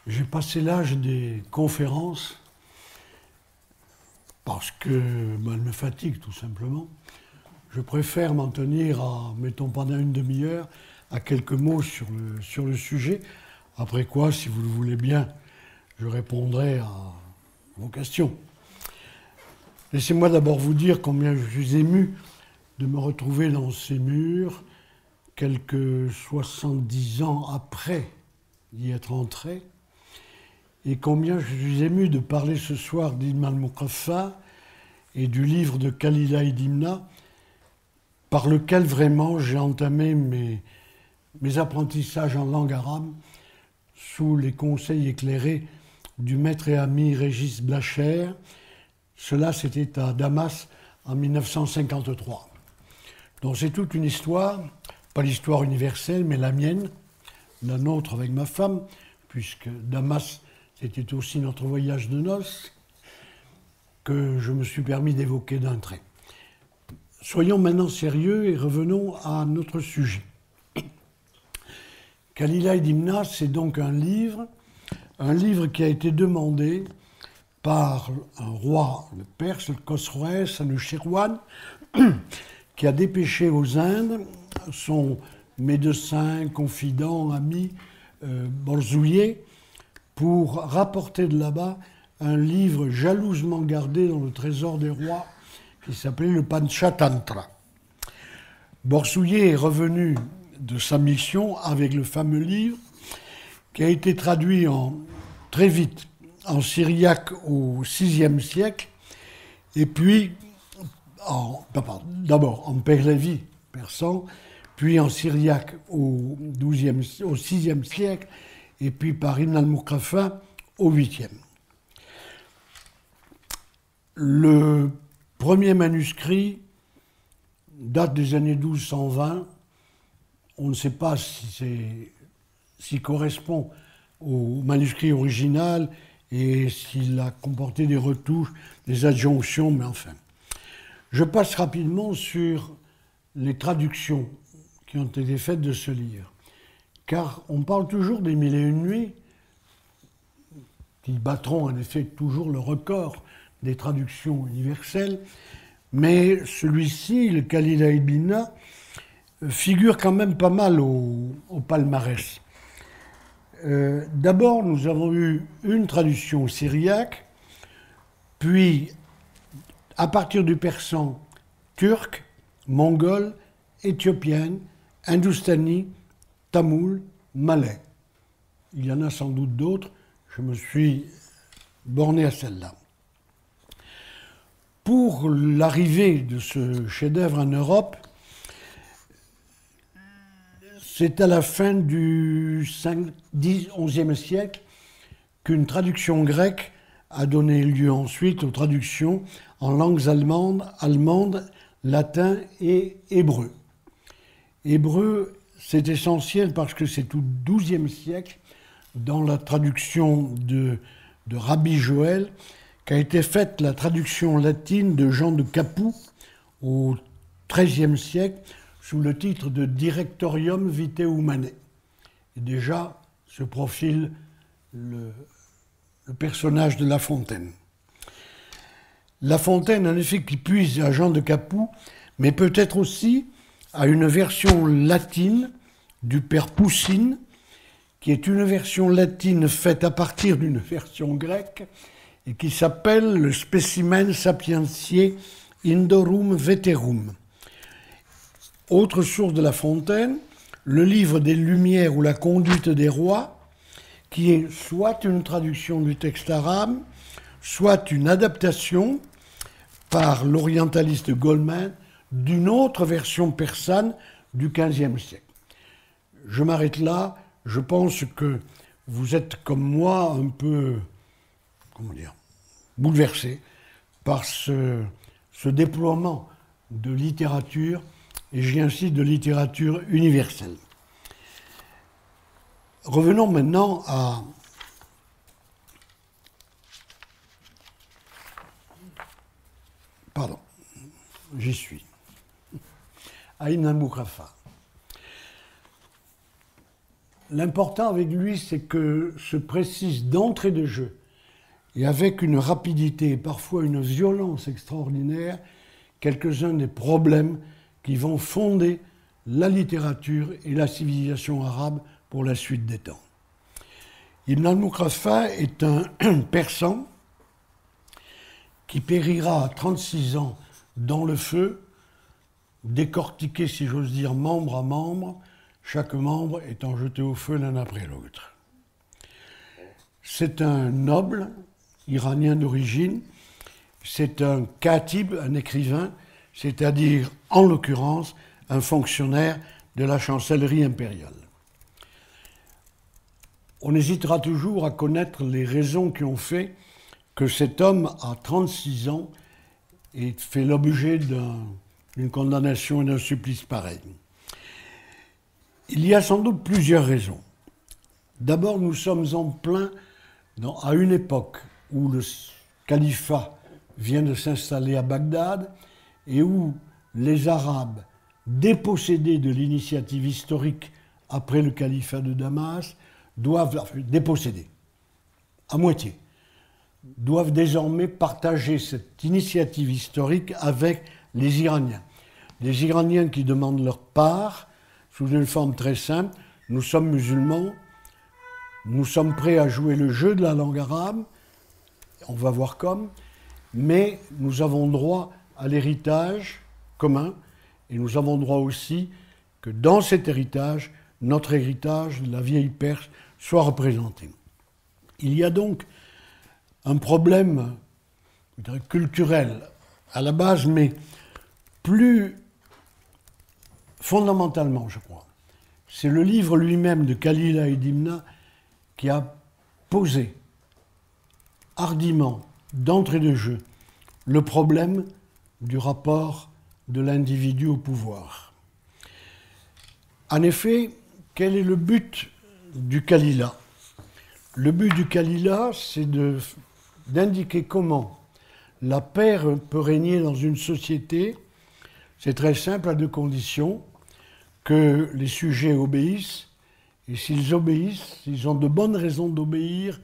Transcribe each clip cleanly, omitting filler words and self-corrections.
J'ai passé l'âge des conférences parce que elles me fatiguent tout simplement. Je préfère m'en tenir à, mettons, pendant une demi-heure, à quelques mots sur le sujet. Après quoi, si vous le voulez bien, je répondrai à vos questions. Laissez-moi d'abord vous dire combien je suis ému de me retrouver dans ces murs, quelques 70 ans après y être entré, et combien je suis ému de parler ce soir d'Ibn al-Muqaffa et du livre de Khalila Dimna, par lequel vraiment j'ai entamé mes apprentissages en langue arabe sous les conseils éclairés du maître et ami Régis Blacher. Cela, c'était à Damas en 1953. Donc c'est toute une histoire, pas l'histoire universelle, mais la mienne, la nôtre avec ma femme, puisque Damas, c'était aussi notre voyage de noces, que je me suis permis d'évoquer d'un trait. Soyons maintenant sérieux et revenons à notre sujet. Khalila Dimna, c'est donc un livre qui a été demandé par un roi, le Perse, le Khosroès, Anushirwan, qui a dépêché aux Indes son médecin, confident, ami, Borzouillet, pour rapporter de là-bas un livre jalousement gardé dans le trésor des rois, qui s'appelait le Panchatantra. Borzouillet est revenu de sa mission avec le fameux livre, qui a été traduit très vite en syriaque au VIe siècle, et puis d'abord en Pahlavi persan, puis en syriaque au VIe siècle, et puis par Ibn al-Muqaffa au 8e. Le premier manuscrit date des années 1220. On ne sait pas s'il correspond au manuscrit original et s'il a comporté des retouches, des adjonctions, mais enfin. Je passe rapidement sur les traductions qui ont été faites de ce livre. Car on parle toujours des Mille et une nuits, qui battront en effet toujours le record des traductions universelles, mais celui-ci, le Khalila Dimna, figure quand même pas mal au palmarès. D'abord, nous avons eu une traduction syriaque, puis, à partir du persan, turc, mongol, éthiopienne, hindoustani, tamoul, malais. Il y en a sans doute d'autres, je me suis borné à celle-là. Pour l'arrivée de ce chef-d'œuvre en Europe, c'est à la fin du XIe siècle qu'une traduction grecque a donné lieu ensuite aux traductions en langues allemandes, latin et hébreu. Hébreu, c'est essentiel parce que c'est au XIIe siècle, dans la traduction de Rabbi Joël, qu'a été faite la traduction latine de Jean de Capoue au XIIIe siècle, sous le titre de Directorium Vitae Humanae. Et déjà se profile le personnage de La Fontaine. La Fontaine, en effet, qui puise à Jean de Capoue, mais peut-être aussi à une version latine du père Poussine, qui est une version latine faite à partir d'une version grecque et qui s'appelle le Specimen Sapientiae Indorum Veterum. Autre source de La Fontaine, le livre des Lumières ou la conduite des rois, qui est soit une traduction du texte arabe, soit une adaptation par l'orientaliste Goldman d'une autre version persane du XVe siècle. Je m'arrête là, je pense que vous êtes comme moi un peu, bouleversé par ce déploiement de littérature, et j'insiste, de littérature universelle. Revenons maintenant à j'y suis. À Ibn al-Muqaffa. l'important avec lui, c'est que se précise d'entrée de jeu, et avec une rapidité et parfois une violence extraordinaire, quelques-uns des problèmes qui vont fonder la littérature et la civilisation arabe pour la suite des temps. Ibn al-Muqaffa est un persan qui périra à 36 ans dans le feu, décortiqué, si j'ose dire, membre à membre, chaque membre étant jeté au feu l'un après l'autre. C'est un noble iranien d'origine, c'est un katib, un écrivain, c'est-à-dire, en l'occurrence, un fonctionnaire de la chancellerie impériale. On hésitera toujours à connaître les raisons qui ont fait que cet homme, à 36 ans, ait fait l'objet d'une condamnation et d'un supplice pareil. Il y a sans doute plusieurs raisons. D'abord, nous sommes en plein à une époque où le califat vient de s'installer à Bagdad et où les Arabes, dépossédés de l'initiative historique après le califat de Damas, dépossédés, à moitié, doivent désormais partager cette initiative historique avec les Iraniens. Les Iraniens qui demandent leur part, sous une forme très simple, nous sommes musulmans, nous sommes prêts à jouer le jeu de la langue arabe, on va voir comme, mais nous avons droit à l'héritage commun, et nous avons droit aussi que dans cet héritage, notre héritage, la vieille Perse, soit représenté. Il y a donc un problème culturel à la base, mais plus fondamentalement, je crois. C'est le livre lui-même de Khalila et Dimna qui a posé hardiment, d'entrée de jeu, le problème du rapport de l'individu au pouvoir. En effet, quel est le but du Khalila? Le but du Khalila, c'est d'indiquer comment la paix peut régner dans une société. C'est très simple, à deux conditions: que les sujets obéissent, et s'ils obéissent, s'ils ont de bonnes raisons d'obéir,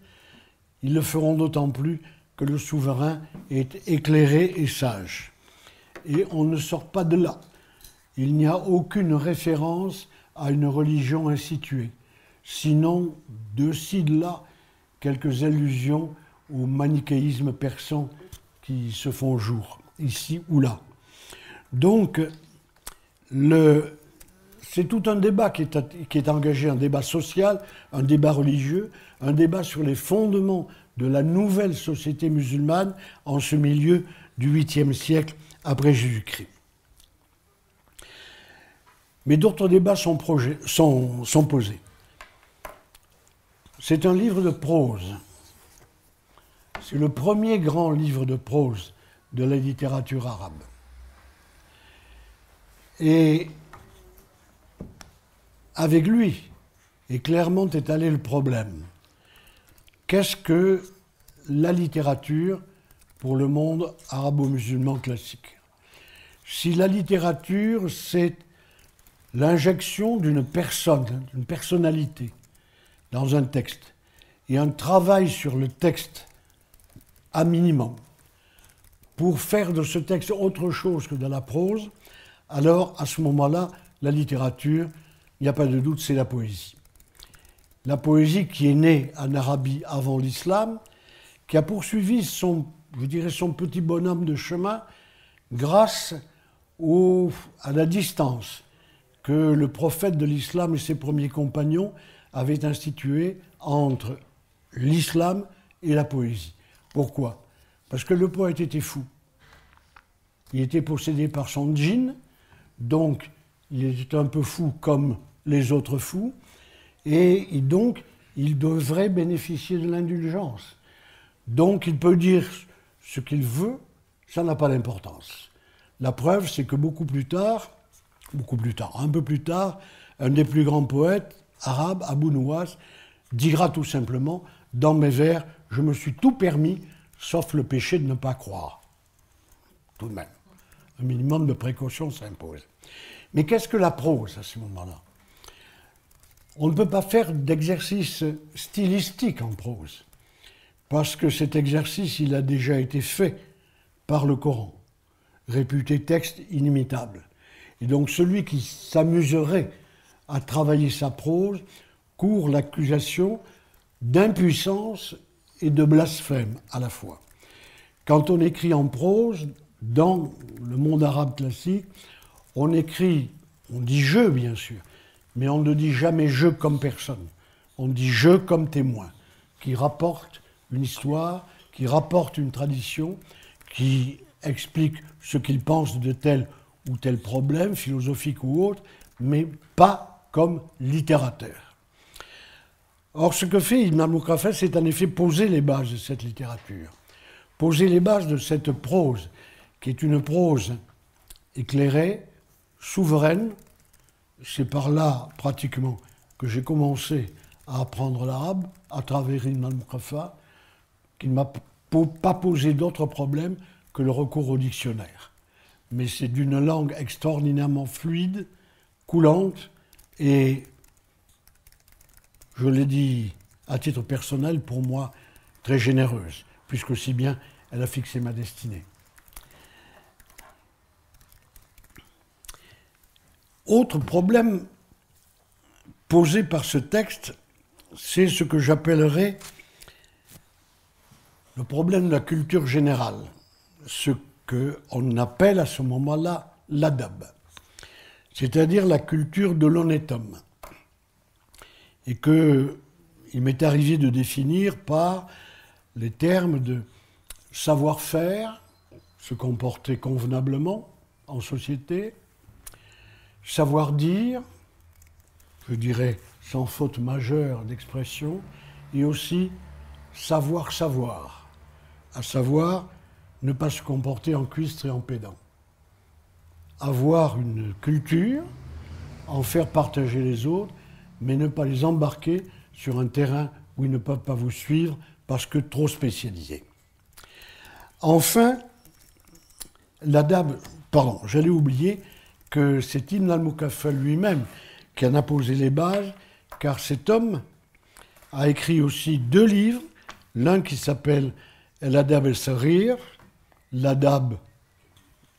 ils le feront d'autant plus que le souverain est éclairé et sage. Et on ne sort pas de là. Il n'y a aucune référence à une religion instituée. Sinon, de ci, de là, quelques allusions au manichéisme persan qui se font jour, ici ou là. Donc, c'est tout un débat qui est engagé, un débat social, un débat religieux, un débat sur les fondements de la nouvelle société musulmane en ce milieu du 8e siècle après Jésus-Christ. Mais d'autres débats sont posés. C'est un livre de prose. C'est le premier grand livre de prose de la littérature arabe. Et avec lui est clairement étalé le problème. Qu'est-ce que la littérature pour le monde arabo-musulman classique? Si la littérature, c'est l'injection d'une personne, d'une personnalité dans un texte, et un travail sur le texte à minimum, pour faire de ce texte autre chose que de la prose, alors à ce moment-là, la littérature, il n'y a pas de doute, c'est la poésie. La poésie qui est née en Arabie avant l'islam, qui a poursuivi son petit bonhomme de chemin grâce à la distance que le prophète de l'islam et ses premiers compagnons avaient instituée entre l'islam et la poésie. Pourquoi? Parce que le poète était fou. Il était possédé par son djinn, donc il était un peu fou comme les autres fous, et donc il devrait bénéficier de l'indulgence. Donc il peut dire ce qu'il veut, ça n'a pas d'importance. La preuve, c'est que un peu plus tard, un des plus grands poètes arabes, Abou Nouwas, dira tout simplement « Dans mes vers, je me suis tout permis, sauf le péché de ne pas croire. » Tout de même, un minimum de précaution s'impose. Mais qu'est-ce que la prose à ce moment-là? On ne peut pas faire d'exercice stylistique en prose, parce que cet exercice, il a déjà été fait par le Coran, réputé texte inimitable. Et donc celui qui s'amuserait à travailler sa prose court l'accusation d'impuissance et de blasphème à la fois. Quand on écrit en prose, dans le monde arabe classique, on écrit, on dit « je » bien sûr, mais on ne dit jamais « je » comme personne. On dit « je » comme témoin, qui rapporte une histoire, qui rapporte une tradition, qui explique ce qu'il pense de tel ou tel problème, philosophique ou autre, mais pas comme littérateur. Or, ce que fait Ibn al-Muqaffa, c'est en effet poser les bases de cette littérature, poser les bases de cette prose, qui est une prose éclairée, souveraine. C'est par là, pratiquement, que j'ai commencé à apprendre l'arabe, à travers Ibn al-Muqaffa, qui ne m'a pas posé d'autres problèmes que le recours au dictionnaire. Mais c'est d'une langue extraordinairement fluide, coulante, et, je l'ai dit à titre personnel, pour moi, très généreuse, puisque si bien elle a fixé ma destinée. Autre problème posé par ce texte, c'est ce que j'appellerais le problème de la culture générale, ce qu'on appelle à ce moment-là l'adab, c'est-à-dire la culture de l'honnête homme, et qu'il m'est arrivé de définir par les termes de savoir-faire, se comporter convenablement en société, savoir-dire, je dirais sans faute majeure d'expression, et aussi savoir-savoir, à savoir ne pas se comporter en cuistre et en pédant. Avoir une culture, en faire partager les autres, mais ne pas les embarquer sur un terrain où ils ne peuvent pas vous suivre parce que trop spécialisés. Enfin, l'adab, pardon, j'allais oublier que c'est Ibn al-Muqaffa lui-même qui en a posé les bases, car cet homme a écrit aussi 2 livres, l'un qui s'appelle El-Adab el-Saghir, l'adab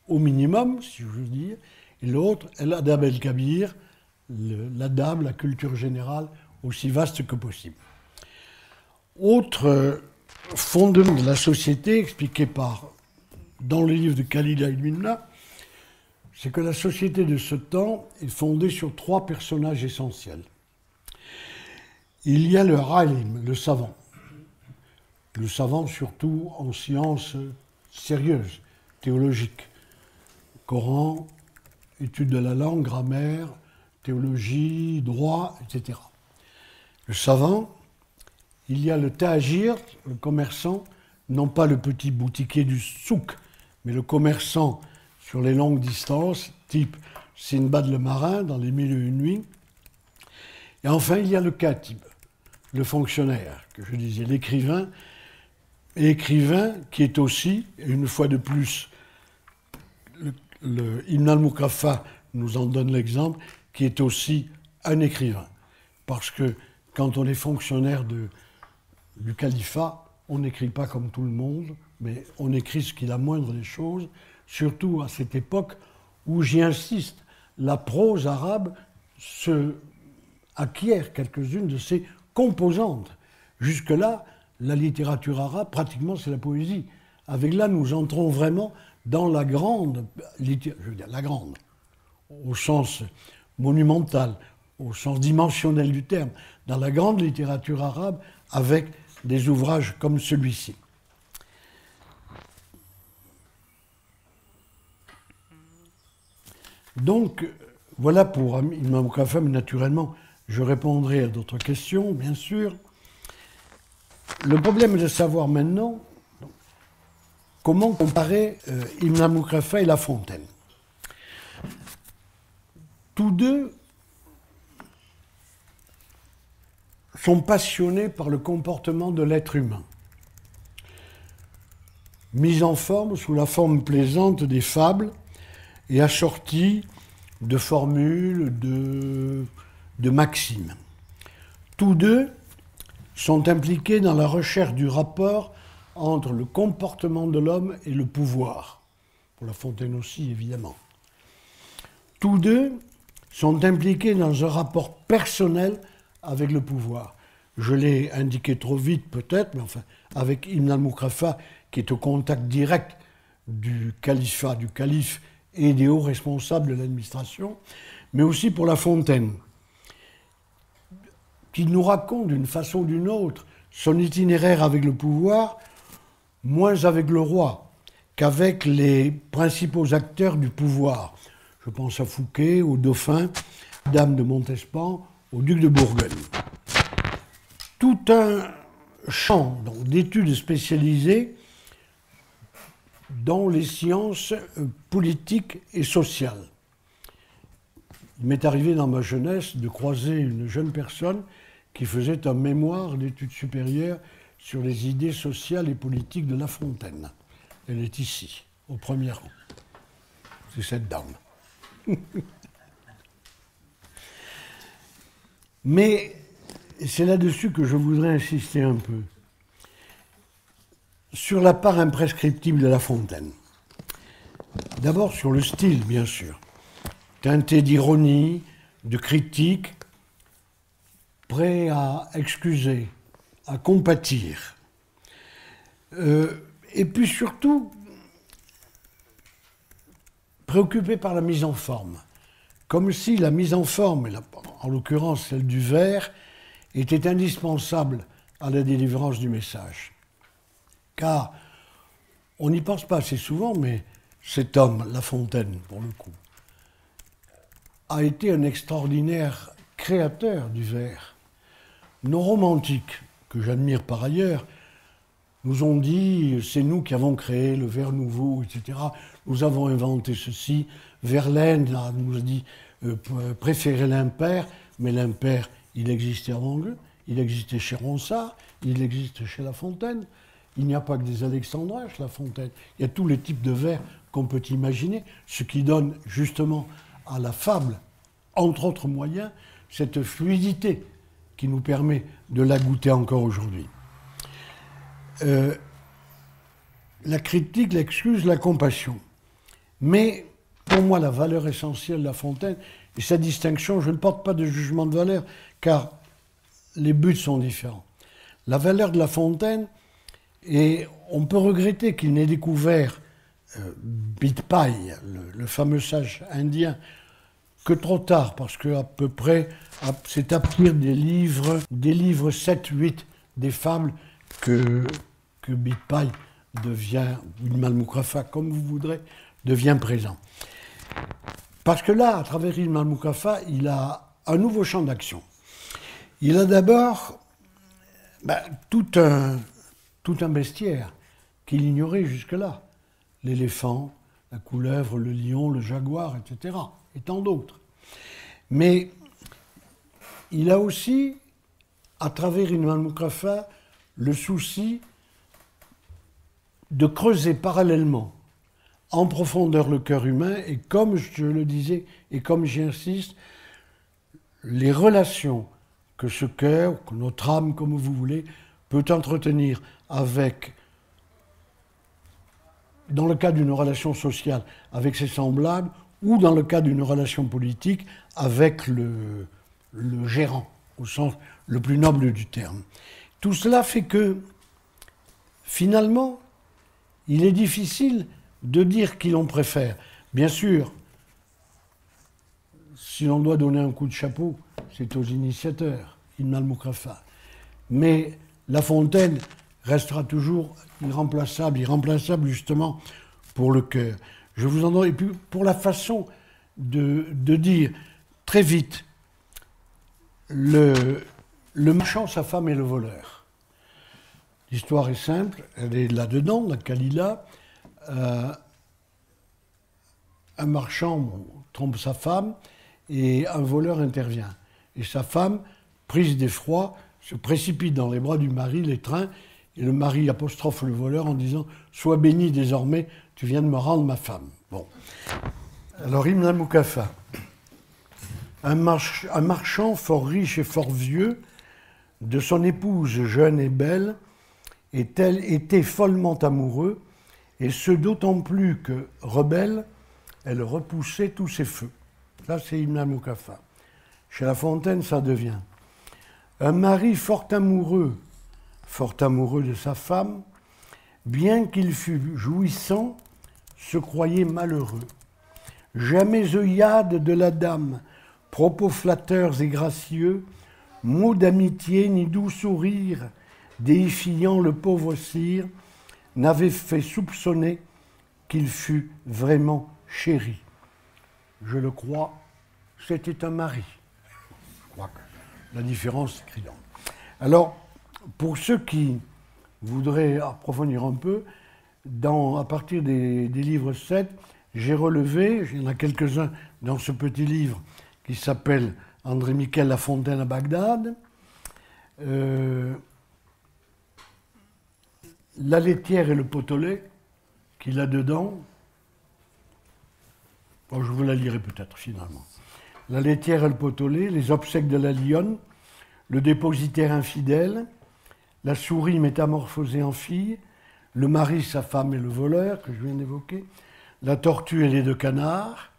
au minimum, si je veux dire, et l'autre, El-Adab el-Kabir, l'adab, la culture générale, aussi vaste que possible. Autre fondement de la société, expliqué dans le livre de Khalil al-Minna, c'est que la société de ce temps est fondée sur 3 personnages essentiels. Il y a le alim, le savant surtout en sciences sérieuses, théologiques, Coran, études de la langue, grammaire, théologie, droit, etc. Le savant, il y a le tajir, le commerçant, non pas le petit boutiquier du souk, mais le commerçant sur les longues distances, type Sinbad le marin dans les 1001 nuits. Et enfin, il y a le katib, le fonctionnaire, que je disais, l'écrivain, et écrivain qui est aussi, et une fois de plus, Ibn al-Muqaffa nous en donne l'exemple, qui est aussi un écrivain. Parce que quand on est fonctionnaire du califat, on n'écrit pas comme tout le monde, mais on écrit ce qui est la moindre des choses, surtout à cette époque où, j'y insiste, la prose arabe acquiert quelques-unes de ses composantes. Jusque-là, la littérature arabe, pratiquement, c'est la poésie. Avec là, nous entrons vraiment dans la grande, je veux dire la grande, au sens monumental, au sens dimensionnel du terme, dans la grande littérature arabe, avec des ouvrages comme celui-ci. Donc, voilà pour Ibn al-Muqaffa, mais naturellement, je répondrai à d'autres questions, bien sûr. Le problème est de savoir maintenant comment comparer Ibn al-Muqaffa et La Fontaine. Tous deux sont passionnés par le comportement de l'être humain, mis en forme sous la forme plaisante des fables et assortis de formules, de maximes. Tous deux sont impliqués dans la recherche du rapport entre le comportement de l'homme et le pouvoir. Pour La Fontaine aussi, évidemment. Tous deux sont impliqués dans un rapport personnel avec le pouvoir. Je l'ai indiqué trop vite peut-être, mais enfin, avec Ibn al-Muqaffa, qui est au contact direct du califat, du calife et des hauts responsables de l'administration, mais aussi pour La Fontaine, qui nous raconte d'une façon ou d'une autre son itinéraire avec le pouvoir, moins avec le roi qu'avec les principaux acteurs du pouvoir. Je pense à Fouquet, au dauphin, Dame de Montespan, au duc de Bourgogne. Tout un champ d'études spécialisées dans les sciences politiques et sociales. Il m'est arrivé dans ma jeunesse de croiser une jeune personne qui faisait un mémoire d'études supérieures sur les idées sociales et politiques de La Fontaine. Elle est ici, au premier rang. C'est cette dame. Mais c'est là-dessus que je voudrais insister un peu. Sur la part imprescriptible de La Fontaine. D'abord sur le style, bien sûr. Teinté d'ironie, de critique, prêt à excuser, à compatir. Et puis surtout, préoccupé par la mise en forme. Comme si la mise en forme, en l'occurrence celle du vers, était indispensable à la délivrance du message. Car on n'y pense pas assez souvent, mais cet homme, La Fontaine, pour le coup, a été un extraordinaire créateur du vers. Nos romantiques, que j'admire par ailleurs, nous ont dit, c'est nous qui avons créé le vers nouveau, etc. Nous avons inventé ceci. Verlaine nous a dit, préférez l'impair, mais l'impair, il existait avant eux, il existait chez Ronsard, il existe chez La Fontaine. Il n'y a pas que des alexandrins chez La Fontaine. Il y a tous les types de vers qu'on peut imaginer, ce qui donne justement à la fable, entre autres moyens, cette fluidité qui nous permet de la goûter encore aujourd'hui. La critique, l'excuse, la compassion. Mais pour moi, la valeur essentielle de La Fontaine, et sa distinction, je ne porte pas de jugement de valeur, car les buts sont différents. La valeur de La Fontaine, et on peut regretter qu'il n'ait découvert Bidpai, le fameux sage indien, que trop tard, parce qu'à peu près, c'est à partir des livres 7-8 des fables que Bidpai devient, ou Ibn al-Muqaffa, comme vous voudrez, devient présent. Parce que là, à travers Ibn al-Muqaffa, il a un nouveau champ d'action. Il a d'abord tout un bestiaire qu'il ignorait jusque-là. L'éléphant, la couleuvre, le lion, le jaguar, etc. Et tant d'autres. Mais il a aussi, à travers Ibn al-Muqaffa, le souci de creuser parallèlement, en profondeur, le cœur humain, et comme je le disais, et comme j'y insiste, les relations que ce cœur, que notre âme, comme vous voulez, peut entretenir avec, dans le cas d'une relation sociale, avec ses semblables, ou dans le cas d'une relation politique, avec le gérant, au sens le plus noble du terme. Tout cela fait que, finalement, il est difficile de dire qui l'on préfère. Bien sûr, si l'on doit donner un coup de chapeau, c'est aux initiateurs, Ibn al-Muqaffa. Mais La Fontaine restera toujours irremplaçable justement pour le cœur. Je vous en donne, et puis pour la façon de dire très vite, le marchand, sa femme et le voleur. L'histoire est simple, elle est là-dedans, la Kalila. Un marchand trompe sa femme et un voleur intervient. Et sa femme, prise d'effroi, se précipite dans les bras du mari, l'étreint, et le mari apostrophe le voleur en disant « Sois béni désormais, tu viens de me rendre ma femme ». Bon. Alors Ibn al-Muqaffa, un marchand fort riche et fort vieux, de son épouse jeune et belle, était follement amoureux, et ce d'autant plus que, rebelle, elle repoussait tous ses feux. Là, c'est Ibn al-Muqaffa. Chez La Fontaine, ça devient un mari fort amoureux de sa femme, bien qu'il fût jouissant, se croyait malheureux. Jamais œillade de la dame, propos flatteurs et gracieux, mots d'amitié ni doux sourires, déifiant le pauvre sire, n'avait fait soupçonner qu'il fût vraiment chéri. Je le crois, c'était un mari. Je crois que la différence est criante. Alors, pour ceux qui voudraient approfondir un peu, à partir des livres 7, j'ai relevé, il y en a quelques-uns dans ce petit livre qui s'appelle André Miquel La Fontaine à Bagdad, La laitière et le potolet, qu'il a dedans. Bon, je vous la lirai peut-être finalement. La laitière et le potolet, les obsèques de la lionne, le dépositaire infidèle, la souris métamorphosée en fille, le mari, sa femme et le voleur, que je viens d'évoquer, la tortue et les deux canards,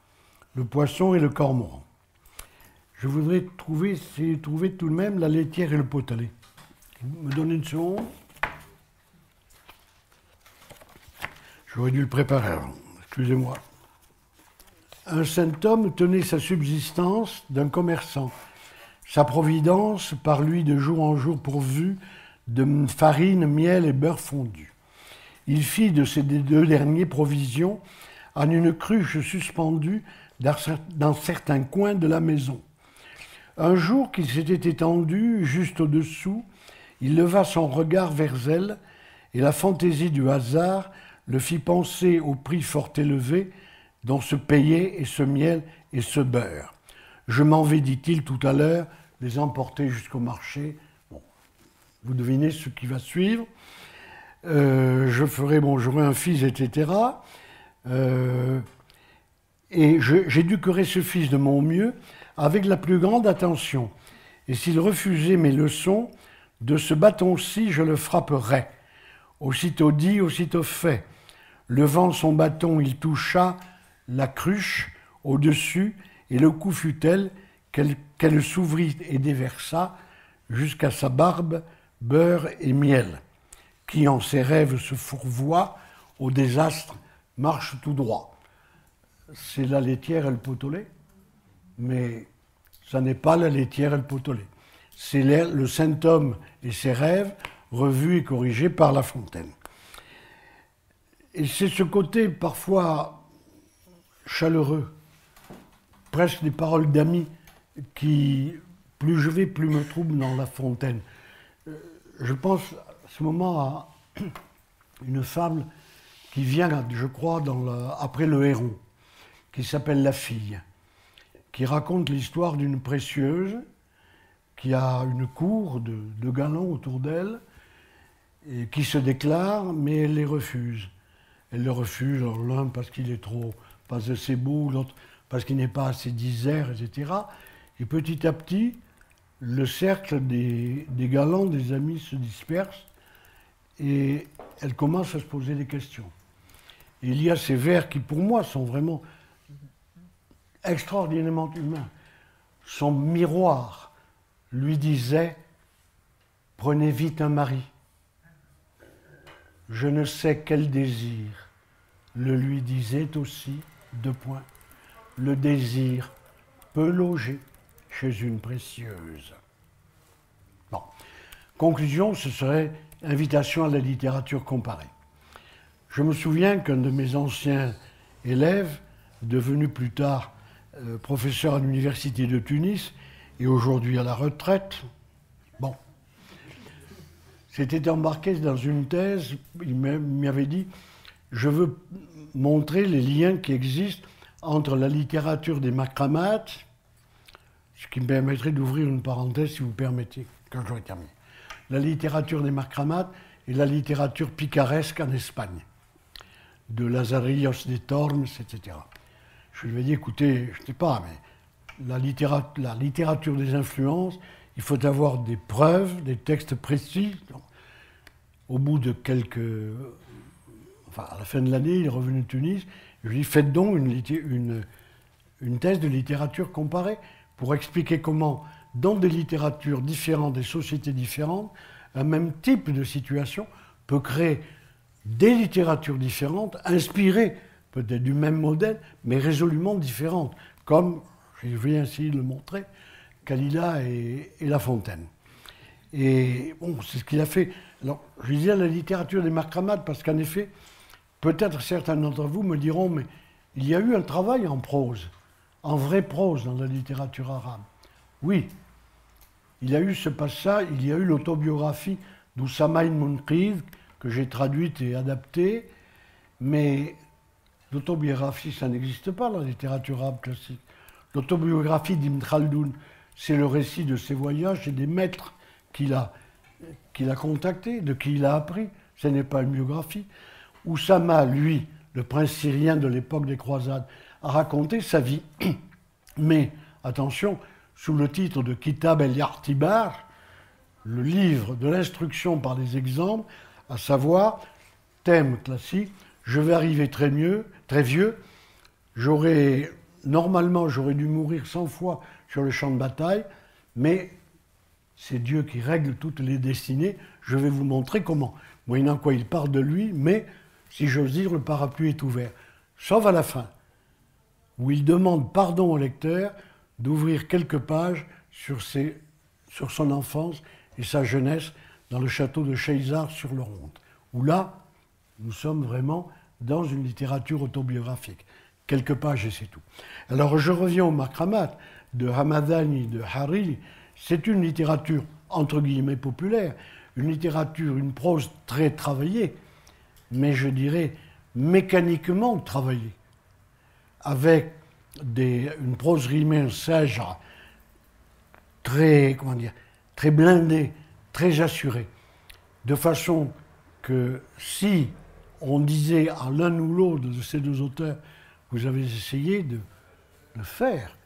le poisson et le cormoran. Je voudrais essayer de trouver tout de même la laitière et le potolet. Vous me donnez une seconde. J'aurais dû le préparer avant, excusez-moi. Un saint homme tenait sa subsistance d'un commerçant, sa providence par lui de jour en jour pourvue de farine, miel et beurre fondu. Il fit de ces deux derniers provisions en une cruche suspendue dans certains coins de la maison. Un jour qu'il s'était étendu juste au-dessous, il leva son regard vers elle, et la fantaisie du hasard le fit penser au prix fort élevé dont se payaient et ce miel et ce beurre. Je m'en vais, dit-il tout à l'heure, les emporter jusqu'au marché. Bon, vous devinez ce qui va suivre. J'aurai un fils, etc. Et j'éduquerai ce fils de mon mieux avec la plus grande attention. Et s'il refusait mes leçons, de ce bâton-ci, je le frapperai. Aussitôt dit, aussitôt fait. Levant son bâton, il toucha la cruche au-dessus, et le coup fut tel qu'elle s'ouvrit et déversa jusqu'à sa barbe, beurre et miel. Qui en ses rêves se fourvoie, au désastre marche tout droit. C'est la laitière et le potolet, mais ça n'est pas la laitière et le potolet. C'est le saint homme et ses rêves revus et corrigés par La Fontaine. Et c'est ce côté parfois chaleureux, presque des paroles d'amis, qui, plus je vais, plus me trouble dans La Fontaine. Je pense à ce moment à une fable qui vient, je crois, après le héron, qui s'appelle La Fille, qui raconte l'histoire d'une précieuse qui a une cour de galants autour d'elle et qui se déclare, mais elle les refuse. Elle le refuse, l'un parce qu'il est pas assez beau, l'autre parce qu'il n'est pas assez disert, etc. Et petit à petit, le cercle des galants, des amis se disperse et elle commence à se poser des questions. Et il y a ces vers qui, pour moi, sont vraiment extraordinairement humains. Son miroir lui disait « Prenez vite un mari ». Je ne sais quel désir le lui disait aussi, le désir peut loger chez une précieuse. Bon. Conclusion, ce serait invitation à la littérature comparée. Je me souviens qu'un de mes anciens élèves, devenu plus tard professeur à l'université de Tunis et aujourd'hui à la retraite, s'était embarqué dans une thèse, il m'avait dit « Je veux montrer les liens qui existent entre la littérature des macramates », ce qui me permettrait d'ouvrir une parenthèse, si vous permettez, quand j'aurai terminé. La littérature des macramates et la littérature picaresque en Espagne, de Lazarillos de Tormes, etc. Je lui ai dit, écoutez, je ne sais pas, mais la littérature des influences, il faut avoir des preuves, des textes précis. Donc, au bout de à la fin de l'année, il est revenu de Tunis. Je lui ai dit, faites donc une thèse de littérature comparée pour expliquer comment, dans des littératures différentes, des sociétés différentes, un même type de situation peut créer des littératures différentes, inspirées peut-être du même modèle, mais résolument différentes, comme, je vais essayer de le montrer, Kalila et La Fontaine. Et bon, c'est ce qu'il a fait. Alors, je disais la littérature des Makramad, parce qu'en effet, peut-être certains d'entre vous me diront, mais il y a eu un travail en prose, en vraie prose dans la littérature arabe. Oui, il y a eu ce passage, il y a eu l'autobiographie d'Oussama ibn Munqidh, que j'ai traduite et adaptée, mais l'autobiographie, ça n'existe pas dans la littérature arabe classique. L'autobiographie d'Ibn Khaldoun, c'est le récit de ses voyages et des maîtres qu'il a contactés, de qui il a appris. Ce n'est pas une biographie. Oussama, lui, le prince syrien de l'époque des croisades, a raconté sa vie. Mais, attention, sous le titre de Kitab el-Yartibar, le livre de l'instruction par les exemples, à savoir, thème classique, je vais arriver très vieux, normalement j'aurais dû mourir 100 fois sur le champ de bataille, mais c'est Dieu qui règle toutes les destinées, je vais vous montrer comment. Moyennant quoi il parle de lui, mais, si j'ose dire, le parapluie est ouvert. Sauf à la fin, où il demande pardon au lecteur d'ouvrir quelques pages sur son enfance et sa jeunesse dans le château de Cheizar sur le Ronde, où là, nous sommes vraiment dans une littérature autobiographique. Quelques pages et c'est tout. Alors je reviens au Makramat de Hamadani, de Hariri. C'est une littérature, entre guillemets, populaire, une littérature, une prose très travaillée, mais je dirais mécaniquement travaillée, avec une prose rimée, un sage très blindée, très assurée, de façon que si on disait à l'un ou l'autre de ces deux auteurs, vous avez essayé de faire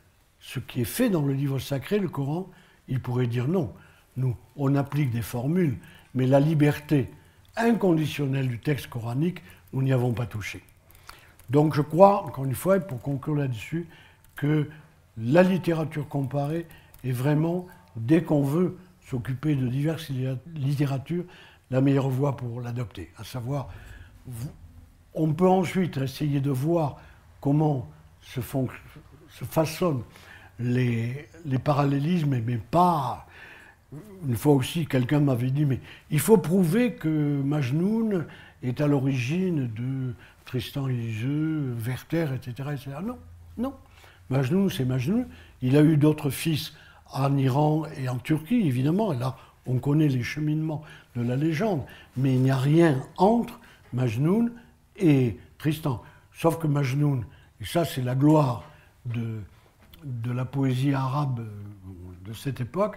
ce qui est fait dans le livre sacré, le Coran, il pourrait dire non. Nous, on applique des formules, mais la liberté inconditionnelle du texte coranique, nous n'y avons pas touché. Donc je crois, encore une fois, et pour conclure là-dessus, que la littérature comparée est vraiment, dès qu'on veut s'occuper de diverses littératures, la meilleure voie pour l'adopter. À savoir, on peut ensuite essayer de voir comment se façonnent les parallélismes, mais pas... Une fois aussi, quelqu'un m'avait dit, mais il faut prouver que Majnoun est à l'origine de Tristan et Iseult, Werther, etc., etc. Non, non. Majnoun, c'est Majnoun. Il a eu d'autres fils en Iran et en Turquie, évidemment. Et là, on connaît les cheminements de la légende. Mais il n'y a rien entre Majnoun et Tristan. Sauf que Majnoun, et ça c'est la gloire de la poésie arabe de cette époque,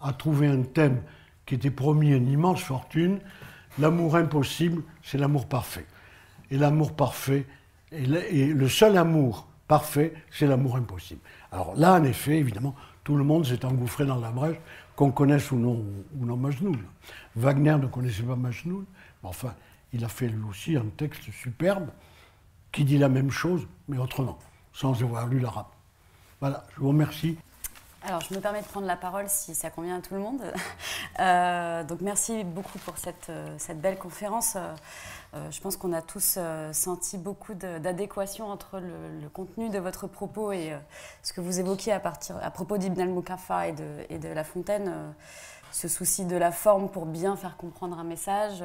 a trouvé un thème qui était promis une immense fortune. L'amour impossible, c'est l'amour parfait. Et l'amour parfait, et le seul amour parfait, c'est l'amour impossible. Alors là, en effet, évidemment, tout le monde s'est engouffré dans la brèche, qu'on connaisse ou non Majnoun. Wagner ne connaissait pas Majnoun, mais enfin, il a fait lui aussi un texte superbe qui dit la même chose, mais autrement, sans avoir lu l'arabe. Voilà, je vous remercie. Alors, je me permets de prendre la parole si ça convient à tout le monde. Donc, merci beaucoup pour cette belle conférence. Je pense qu'on a tous senti beaucoup d'adéquation entre le contenu de votre propos et ce que vous évoquiez à propos d'Ibn al-Muqaffa et de La Fontaine, ce souci de la forme pour bien faire comprendre un message.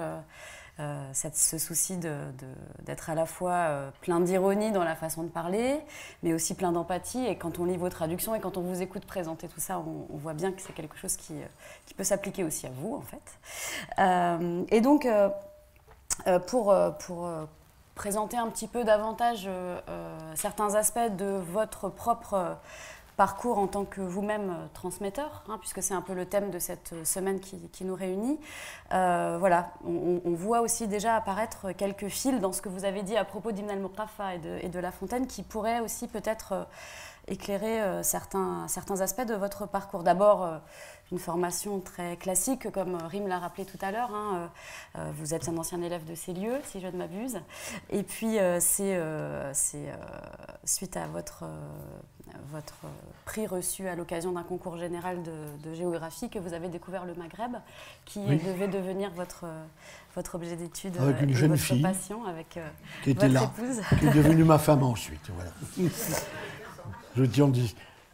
Ce souci d'être à la fois plein d'ironie dans la façon de parler, mais aussi plein d'empathie. Et quand on lit vos traductions et quand on vous écoute présenter tout ça, on voit bien que c'est quelque chose qui peut s'appliquer aussi à vous, en fait. Et donc, pour présenter un petit peu davantage certains aspects de votre propre parcours en tant que vous-même transmetteur, puisque c'est un peu le thème de cette semaine qui nous réunit. Voilà, on voit aussi déjà apparaître quelques fils dans ce que vous avez dit à propos d'Ibn al-Muqaffa et de La Fontaine qui pourraient aussi peut-être éclairer certains aspects de votre parcours. D'abord, une formation très classique, comme Rim l'a rappelé tout à l'heure. Hein. Vous êtes un ancien élève de Célieu, si je ne m'abuse. Et puis, c'est suite à votre prix reçu à l'occasion d'un concours général de géographie que vous avez découvert le Maghreb, qui devait devenir votre objet d'étude avec une et jeune votre fille passion avec qui était votre là, épouse. qui est devenue ma femme ensuite. Voilà.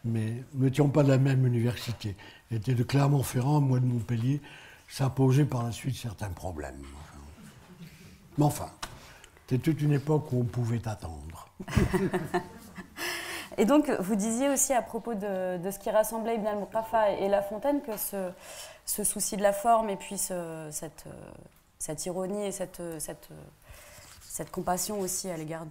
Mais nous n'étions pas de la même université. Elle était de Clermont-Ferrand, moi de Montpellier. Ça a posé par la suite certains problèmes. Mais enfin, c'était toute une époque où on pouvait attendre. Et donc, vous disiez aussi à propos de ce qui rassemblait Ibn al-Muqaffa et La Fontaine que ce souci de la forme et puis cette ironie et cette compassion aussi à l'égard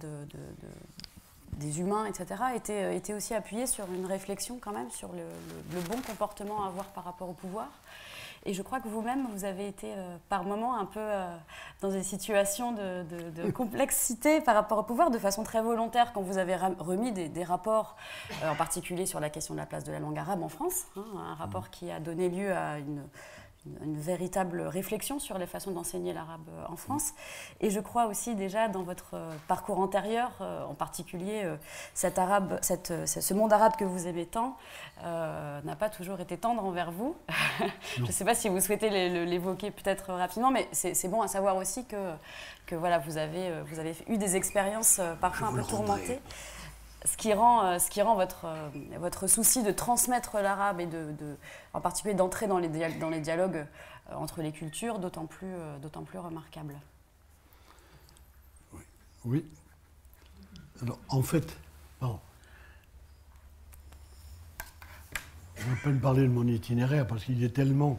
des humains, etc., était aussi appuyé sur une réflexion quand même sur le bon comportement à avoir par rapport au pouvoir. Et je crois que vous-même, vous avez été par moments un peu dans des situations de complexité par rapport au pouvoir, de façon très volontaire, quand vous avez remis des rapports, en particulier sur la question de la place de la langue arabe en France, hein, un rapport qui a donné lieu à une véritable réflexion sur les façons d'enseigner l'arabe en France. Et je crois aussi déjà dans votre parcours antérieur, en particulier ce monde arabe que vous aimez tant, n'a pas toujours été tendre envers vous. Je ne sais pas si vous souhaitez l'évoquer peut-être rapidement, mais c'est bon à savoir aussi que voilà, vous avez eu des expériences parfois un peu tourmentées. Ce qui rend votre souci de transmettre l'arabe et en particulier d'entrer dans les dialogues entre les cultures d'autant plus remarquable. Oui. Alors, en fait, bon, je ne vais pas me parler de mon itinéraire parce qu'il est tellement...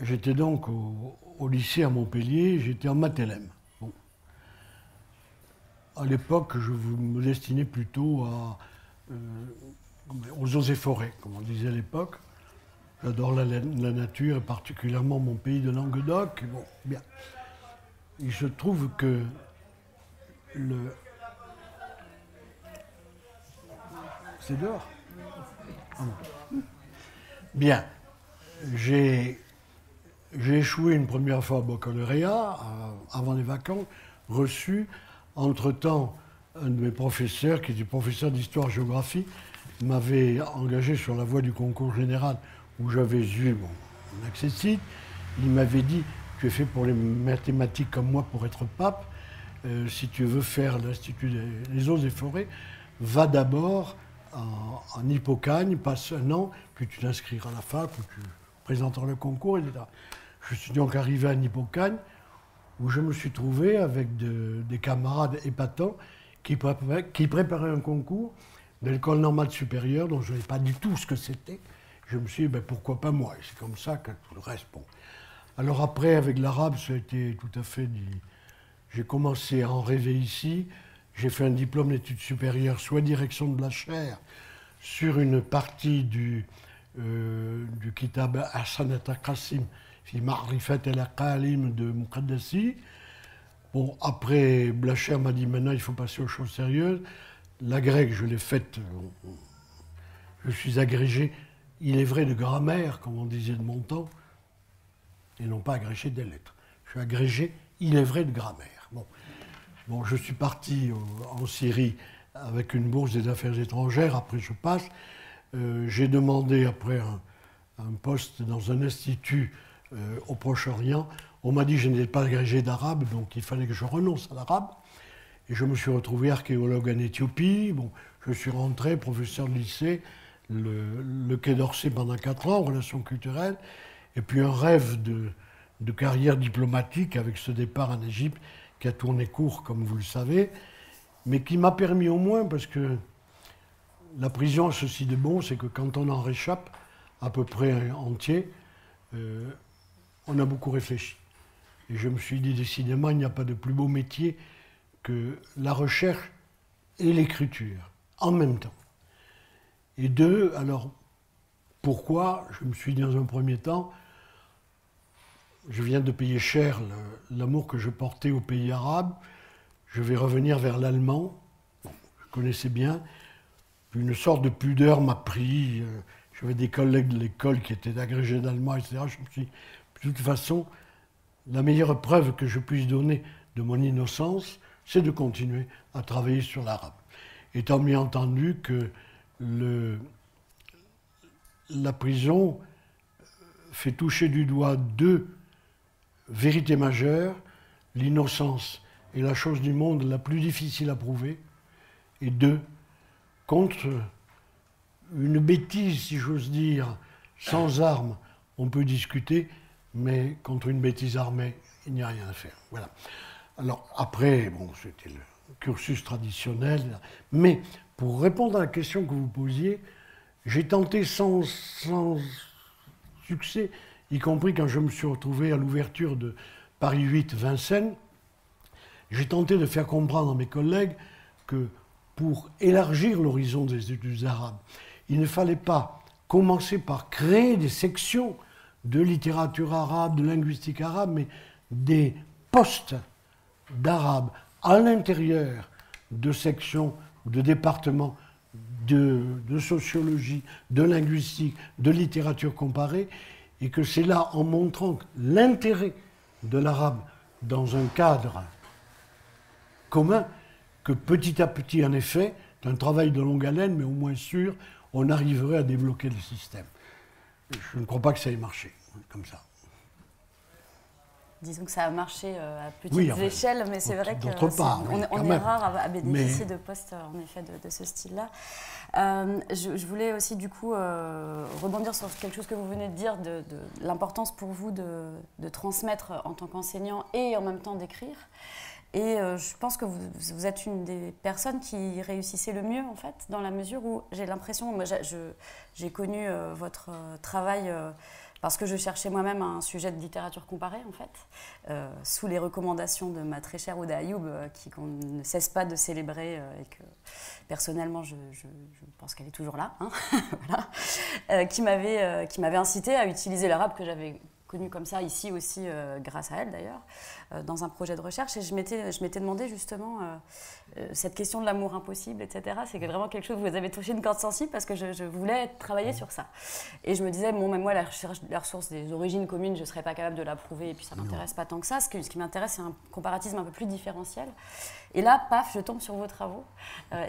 J'étais donc au lycée à Montpellier, j'étais en maths LM. À l'époque, je me destinais plutôt aux eaux et forêts, comme on disait à l'époque. J'adore la nature, et particulièrement mon pays de Languedoc. Bon, bien. Il se trouve que C'est dehors. Bien. J'ai échoué une première fois au baccalauréat, avant les vacances, reçu. Entre-temps, un de mes professeurs, qui était professeur d'histoire-géographie, m'avait engagé sur la voie du concours général où j'avais eu mon accessit. Il m'avait dit, tu es fait pour les mathématiques comme moi pour être pape. Si tu veux faire l'Institut des eaux et forêts, va d'abord en Hippocagne, passe un an, puis tu t'inscriras à la fac ou tu présenteras le concours, etc. Je suis donc arrivé à Hippocagne, où je me suis trouvé avec des camarades épatants qui préparaient un concours de l'école normale supérieure, dont je ne savais pas du tout ce que c'était. Je me suis dit, ben, pourquoi pas moi? Et c'est comme ça que tout le reste, bon. Alors après, avec l'arabe, ça a été tout à fait... J'ai commencé à en rêver ici. J'ai fait un diplôme d'études supérieures, soit direction de la chaire, sur une partie du Kitab Hassanat al-Qasim, fi Ma'rifat al-Aqalim de Muqaddasi. Bon, après, Blacher m'a dit maintenant il faut passer aux choses sérieuses. La grecque, je l'ai faite, je suis agrégé, il est vrai, de grammaire, comme on disait de mon temps, et non pas agrégé des lettres. Je suis agrégé, il est vrai, de grammaire. Bon, je suis parti en Syrie avec une bourse des affaires étrangères, après je passe. J'ai demandé après un poste dans un institut au Proche-Orient. On m'a dit que je n'étais pas agrégé d'arabe, donc il fallait que je renonce à l'arabe. Et je me suis retrouvé archéologue en Éthiopie. Bon, je suis rentré, professeur de lycée, le Quai d'Orsay pendant 4 ans, relations culturelles, et puis un rêve de carrière diplomatique avec ce départ en Égypte qui a tourné court, comme vous le savez, mais qui m'a permis au moins, parce que la prison a ceci de bon, c'est que quand on en réchappe, à peu près entier, on a beaucoup réfléchi. Et je me suis dit, décidément, il n'y a pas de plus beau métier que la recherche et l'écriture, en même temps. Et deux, alors, pourquoi? Je me suis dit dans un premier temps, je viens de payer cher l'amour que je portais au pays arabe, je vais revenir vers l'allemand, bon, je connaissais bien. Une sorte de pudeur m'a pris. J'avais des collègues de l'école qui étaient agrégés d'allemand, etc. Je me suis dit, de toute façon, la meilleure preuve que je puisse donner de mon innocence, c'est de continuer à travailler sur l'arabe. Étant bien entendu que la prison fait toucher du doigt deux vérités majeures. L'innocence est la chose du monde la plus difficile à prouver. Et deux, contre une bêtise, si j'ose dire, sans armes, on peut discuter, mais contre une bêtise armée, il n'y a rien à faire. Voilà. Alors après, bon, c'était le cursus traditionnel, mais pour répondre à la question que vous posiez, j'ai tenté sans succès, y compris quand je me suis retrouvé à l'ouverture de Paris 8 Vincennes, j'ai tenté de faire comprendre à mes collègues que pour élargir l'horizon des études arabes, il ne fallait pas commencer par créer des sections de littérature arabe, de linguistique arabe, mais des postes d'arabe à l'intérieur de sections ou de départements de sociologie, de linguistique, de littérature comparée, et que c'est là, en montrant l'intérêt de l'arabe dans un cadre commun, que petit à petit, en effet, c'est un travail de longue haleine, mais au moins sûr, on arriverait à débloquer le système. Je ne crois pas que ça ait marché, comme ça. Disons que ça a marché à petites échelles, mais c'est vrai qu'on est rare à bénéficier de postes, en effet, de ce style-là. Je voulais aussi, du coup, rebondir sur quelque chose que vous venez de dire, de l'importance pour vous de transmettre en tant qu'enseignant et en même temps d'écrire. Et je pense que vous êtes une des personnes qui réussissait le mieux, en fait, dans la mesure où j'ai l'impression, moi j'ai connu votre travail parce que je cherchais moi-même un sujet de littérature comparée, en fait, sous les recommandations de ma très chère Ouda Ayoub, qu'on ne cesse pas de célébrer et que, personnellement, je pense qu'elle est toujours là, hein, voilà, qui m'avait incité à utiliser l'arabe que j'avais connu comme ça, ici aussi, grâce à elle d'ailleurs, dans un projet de recherche. Et je m'étais demandé justement cette question de l'amour impossible, etc. C'est vraiment quelque chose où vous avez touché une corde sensible parce que je voulais travailler sur ça. Et je me disais, bon, même moi, la ressource des origines communes, je ne serais pas capable de la prouver et puis ça ne m'intéresse pas tant que ça. Ce qui m'intéresse, c'est un comparatisme un peu plus différentiel. Et là, paf, je tombe sur vos travaux.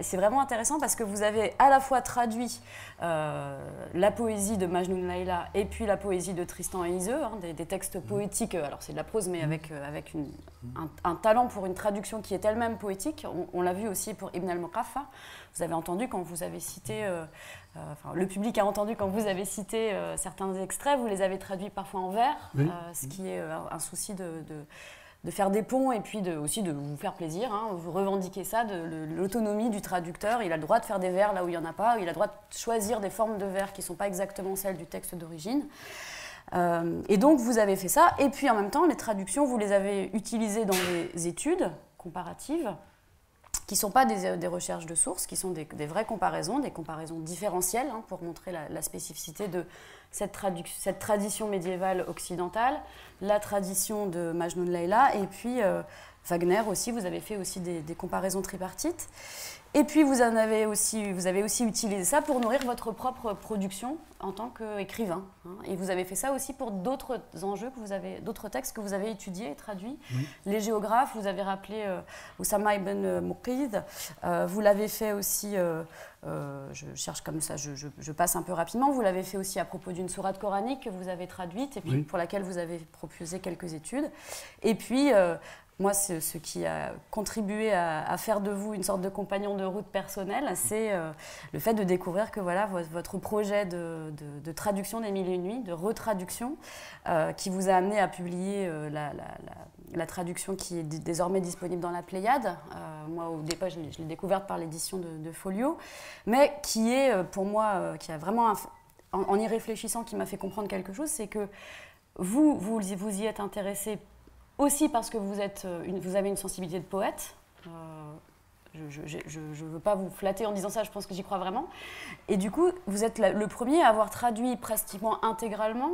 C'est vraiment intéressant parce que vous avez à la fois traduit la poésie de Majnun Layla et puis la poésie de Tristan et Iseult, hein, des textes poétiques, alors c'est de la prose, mais avec un talent pour une traduction qui est elle-même poétique. On l'a vu aussi pour Ibn al-Muqaffa. Vous avez entendu quand vous avez cité, le public a entendu quand vous avez cité certains extraits, vous les avez traduits parfois en vers, oui. Ce qui est un souci de faire des ponts et puis aussi de vous faire plaisir, hein, vous revendiquez ça, de l'autonomie du traducteur. Il a le droit de faire des vers là où il n'y en a pas, il a le droit de choisir des formes de vers qui ne sont pas exactement celles du texte d'origine. Et donc vous avez fait ça, et puis en même temps les traductions vous les avez utilisées dans les études comparatives qui ne sont pas des recherches de sources, qui sont des vraies comparaisons, des comparaisons différentielles, hein, pour montrer la spécificité de cette tradition médiévale occidentale, la tradition de Majnun Layla, et puis Wagner aussi, vous avez fait aussi des comparaisons tripartites. Et puis vous avez aussi utilisé ça pour nourrir votre propre production en tant qu'écrivain, hein. Et vous avez fait ça aussi pour d'autres enjeux, d'autres textes que vous avez étudiés et traduits. Oui. Les géographes, vous avez rappelé Oussama ibn Muqid, vous l'avez fait aussi, je cherche comme ça, je passe un peu rapidement, vous l'avez fait aussi à propos d'une sourate coranique que vous avez traduite et puis oui. Pour laquelle vous avez proposé quelques études. Et puis, moi, ce qui a contribué à faire de vous une sorte de compagnon de route personnel, c'est le fait de découvrir que voilà, votre projet de traduction des Mille et une nuits, de retraduction, qui vous a amené à publier la traduction qui est désormais disponible dans la Pléiade. Moi, au départ, je l'ai découverte par l'édition de Folio, mais qui est, pour moi, qui a vraiment, en y réfléchissant, qui m'a fait comprendre quelque chose, c'est que vous y êtes intéressé aussi parce que vous avez une sensibilité de poète. Je ne veux pas vous flatter en disant ça, je pense que j'y crois vraiment. Et du coup, vous êtes le premier à avoir traduit pratiquement intégralement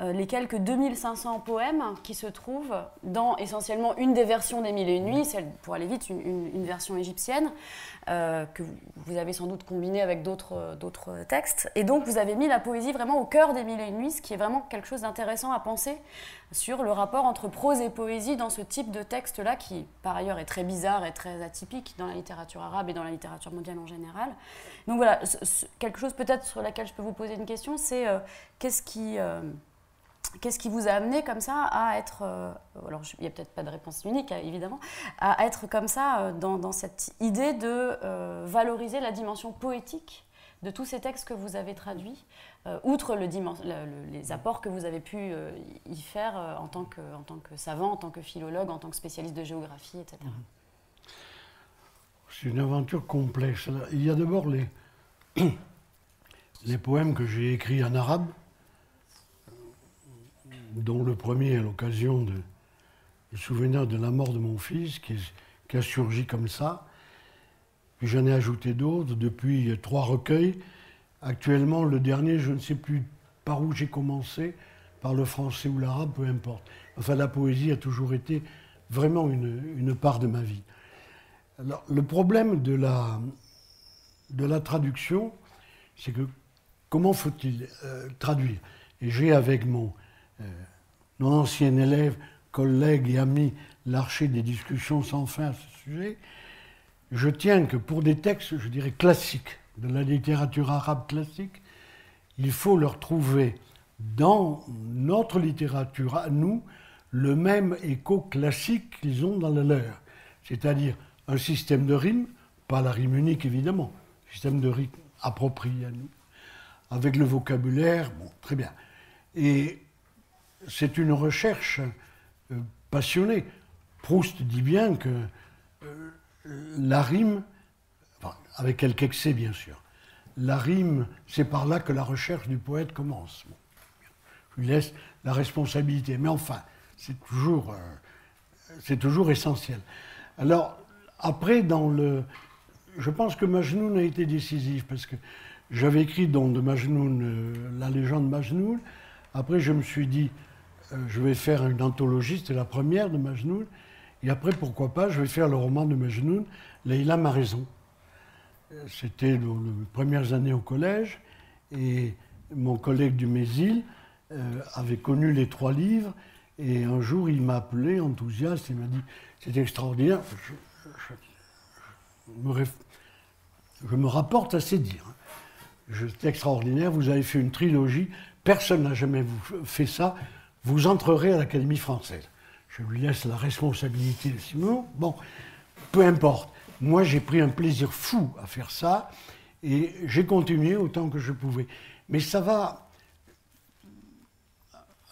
les quelques 2500 poèmes qui se trouvent dans essentiellement une des versions des Mille et une nuits, celle, pour aller vite, une version égyptienne, que vous avez sans doute combinée avec d'autres textes. Et donc vous avez mis la poésie vraiment au cœur des Mille et une nuits, ce qui est vraiment quelque chose d'intéressant à penser sur le rapport entre prose et poésie dans ce type de texte-là, qui par ailleurs est très bizarre et très atypique dans la littérature arabe et dans la littérature mondiale en général. Donc voilà, quelque chose peut-être sur laquelle je peux vous poser une question, c'est qu'est-ce qui vous a amené comme ça à être, alors il n'y a peut-être pas de réponse unique évidemment, à être comme ça dans cette idée de valoriser la dimension poétique de tous ces textes que vous avez traduits, outre les apports que vous avez pu y faire en tant que savant, en tant que philologue, en tant que spécialiste de géographie, etc. C'est une aventure complexe. Il y a d'abord les poèmes que j'ai écrits en arabe, dont le premier à l'occasion du souvenir de la mort de mon fils, qui a surgi comme ça. Puis j'en ai ajouté d'autres, depuis 3 recueils. Actuellement, le dernier, je ne sais plus par où j'ai commencé, par le français ou l'arabe, peu importe. Enfin, la poésie a toujours été vraiment une part de ma vie. Alors, le problème de la traduction, c'est que comment faut-il traduire? Et j'ai avec mon ancien élève, collègue et ami Larcher des discussions sans fin à ce sujet. Je tiens que pour des textes, je dirais, classiques, de la littérature arabe classique, il faut leur trouver dans notre littérature, à nous, le même écho classique qu'ils ont dans la leur. C'est-à-dire un système de rimes, pas la rime unique évidemment, un système de rimes approprié à nous, avec le vocabulaire, bon, très bien. Et c'est une recherche passionnée. Proust dit bien que la rime, enfin, avec quelques excès bien sûr, la rime, c'est par là que la recherche du poète commence. Bon, je lui laisse la responsabilité, mais enfin, c'est toujours essentiel. Alors, après, je pense que Majnoun a été décisif, parce que j'avais écrit donc de Majnoun, la légende Majnoun. Après, je me suis dit, je vais faire une anthologie, c'était la première de Majnoun. Et après, pourquoi pas, je vais faire le roman de Majnoun, Leïla m'a raison. C'était dans les premières années au collège, et mon collègue du Mésil avait connu les 3 livres, et un jour, il m'a appelé, enthousiaste, il m'a dit, c'est extraordinaire. Je me rapporte à ces dires. C'est extraordinaire, vous avez fait une trilogie, personne n'a jamais fait ça, vous entrerez à l'Académie française. Je lui laisse la responsabilité de Simon. Bon, peu importe. Moi, j'ai pris un plaisir fou à faire ça, et j'ai continué autant que je pouvais. Mais ça va...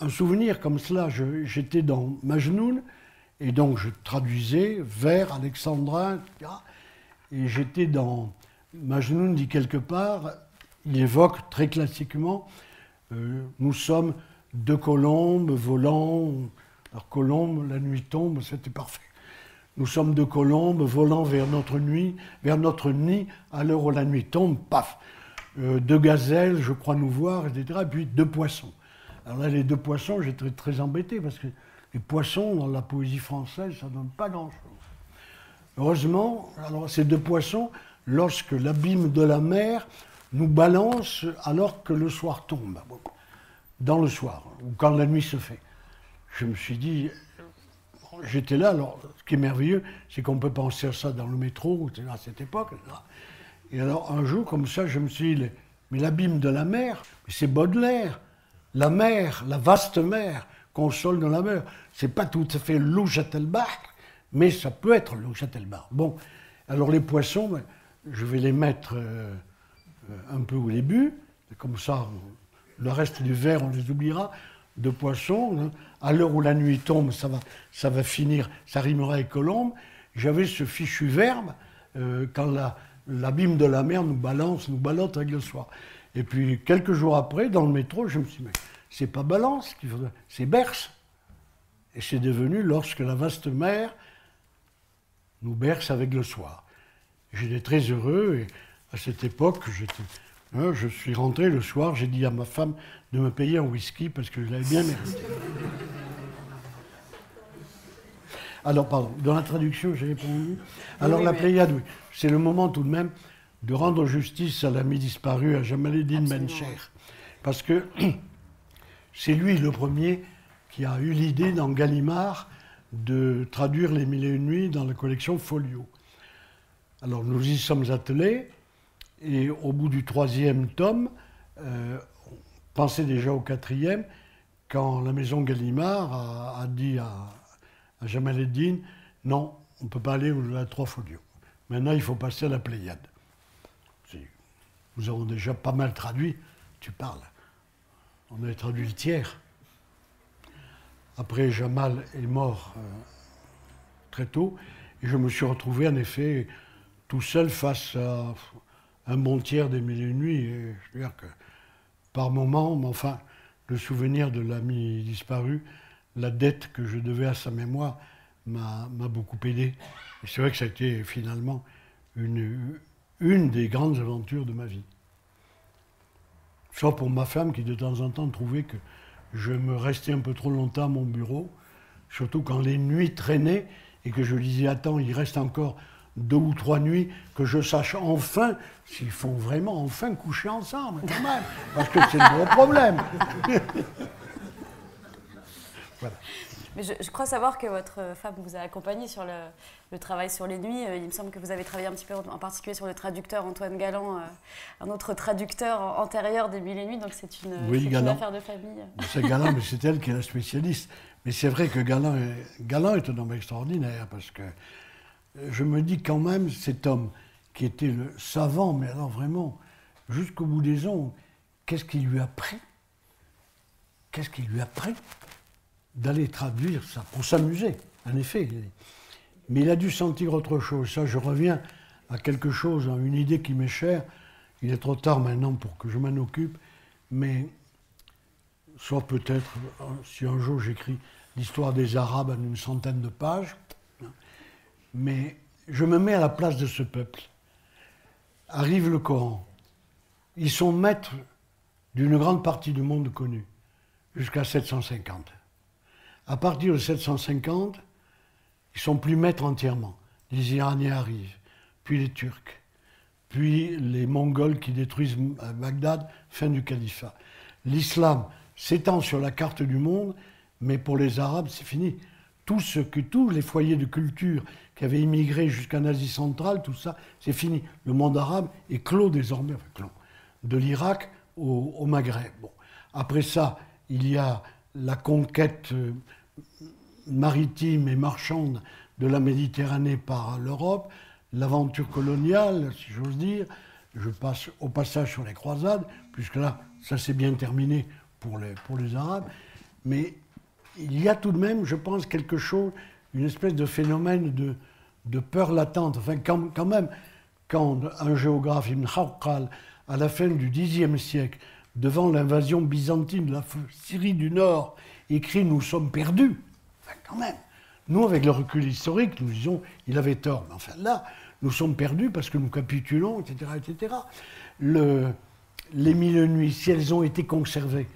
Un souvenir comme cela, j'étais dans Majnoun, et donc je traduisais vers alexandrin, etc. Et j'étais dans... Majnoun dit quelque part, il évoque très classiquement, nous sommes 2 colombes volant... Alors, colombe, la nuit tombe, c'était parfait. Nous sommes 2 colombes volant vers notre nid, à l'heure où la nuit tombe, paf. 2 gazelles, je crois nous voir, etc. Et puis 2 poissons. Alors là, les 2 poissons, j'étais très embêté, parce que les poissons, dans la poésie française, ça ne donne pas grand-chose. Heureusement, alors ces 2 poissons, lorsque l'abîme de la mer nous balance alors que le soir tombe, dans le soir, ou quand la nuit se fait. Je me suis dit, j'étais là, alors ce qui est merveilleux, c'est qu'on peut penser à ça dans le métro, à cette époque. Et alors un jour, comme ça, je me suis dit, mais l'abîme de la mer, c'est Baudelaire. La mer, la vaste mer, console dans la mer. C'est pas tout à fait Louchatelbach, mais ça peut être Louchatelbach. Bon, alors les poissons, je vais les mettre un peu au début, comme ça, le reste du vers, on les oubliera. 2 poissons, hein. À l'heure où la nuit tombe, ça va finir, ça rimera avec colombe. J'avais ce fichu verbe, quand l'abîme de la mer nous balance avec le soir. Et puis, quelques jours après, dans le métro, je me suis dit, mais c'est pas balance qu'il faudrait, c'est berce. Et c'est devenu lorsque la vaste mer nous berce avec le soir. J'étais très heureux, et à cette époque, j'étais Je suis rentré le soir, j'ai dit à ma femme de me payer un whisky parce que je l'avais bien mérité. Alors, pardon, dans la traduction, j'ai répondu. Alors, oui, la Pléiade, oui, c'est le moment tout de même de rendre justice à l'ami disparu, à Jamaleddin Bencher. Parce que c'est lui le premier qui a eu l'idée dans Gallimard de traduire Les Mille et Une Nuits dans la collection Folio. Alors, nous y sommes attelés. Et au bout du 3e tome, on pensait déjà au 4e, quand la maison Gallimard a dit à Jamaleddin, non, on ne peut pas aller au-delà de 3 folios. Maintenant, il faut passer à la Pléiade. Nous avons déjà pas mal traduit, tu parles. On avait traduit le tiers. Après, Jamal est mort très tôt, et je me suis retrouvé en effet tout seul face à un bon tiers des Mille et Une Nuits. Et je veux dire que par moment, mais enfin, le souvenir de l'ami disparu, la dette que je devais à sa mémoire m'a beaucoup aidé. Et c'est vrai que ça a été finalement une des grandes aventures de ma vie. Sauf pour ma femme qui de temps en temps trouvait que je me restais un peu trop longtemps à mon bureau, surtout quand les nuits traînaient et que je disais, attends, il reste encore 2 ou 3 nuits, que je sache enfin s'ils font vraiment enfin coucher ensemble, quand même, parce que c'est le gros problème. Voilà. Mais je crois savoir que votre femme vous a accompagné sur le travail sur les nuits. Il me semble que vous avez travaillé un petit peu en particulier sur le traducteur Antoine Galland, un autre traducteur antérieur des Mille et Une Nuits, donc c'est une affaire de famille. C'est Galland, mais c'est elle qui est la spécialiste. Mais c'est vrai que Galland est un homme extraordinaire, parce que je me dis quand même, cet homme qui était le savant, mais alors vraiment, jusqu'au bout des ongles, qu'est-ce qu'il lui a pris? Qu'est-ce qu'il lui a pris d'aller traduire ça, pour s'amuser, en effet. Mais il a dû sentir autre chose. Ça, je reviens à quelque chose, à une idée qui m'est chère. Il est trop tard maintenant pour que je m'en occupe, mais soit peut-être, si un jour j'écris l'histoire des Arabes en une centaine de pages, mais je me mets à la place de ce peuple. Arrive le Coran. Ils sont maîtres d'une grande partie du monde connu, jusqu'à 750. À partir de 750, ils ne sont plus maîtres entièrement. Les Iraniens arrivent, puis les Turcs, puis les Mongols qui détruisent Bagdad, fin du califat. L'islam s'étend sur la carte du monde, mais pour les Arabes, c'est fini. Tous les foyers de culture qui avaient immigré jusqu'en Asie centrale, tout ça, c'est fini. Le monde arabe est clos désormais, enfin clos, de l'Irak au Maghreb. Bon. Après ça, il y a la conquête maritime et marchande de la Méditerranée par l'Europe, l'aventure coloniale, si j'ose dire. Je passe au passage sur les croisades, puisque là, ça s'est bien terminé pour les Arabes. Mais il y a tout de même, je pense, quelque chose, une espèce de phénomène de peur latente. Enfin, quand même, quand un géographe, Ibn Khawqal, à la fin du Xe siècle, devant l'invasion byzantine de la Syrie du Nord, écrit « Nous sommes perdus », enfin, quand même. Nous, avec le recul historique, nous disons « Il avait tort ». Mais enfin, là, nous sommes perdus parce que nous capitulons, etc., etc. Les Mille et Une Nuits, si elles ont été conservées,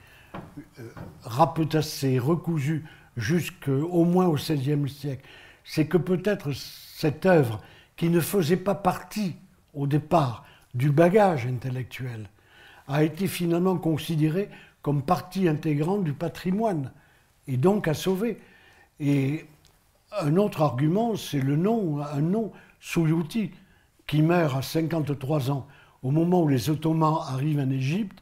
rapetassées, recousues jusqu'au moins au XVIe siècle, c'est que peut-être cette œuvre, qui ne faisait pas partie au départ du bagage intellectuel, a été finalement considérée comme partie intégrante du patrimoine, et donc à sauver. Et un autre argument, c'est un nom, Suyuti, qui meurt à 53 ans, au moment où les Ottomans arrivent en Égypte.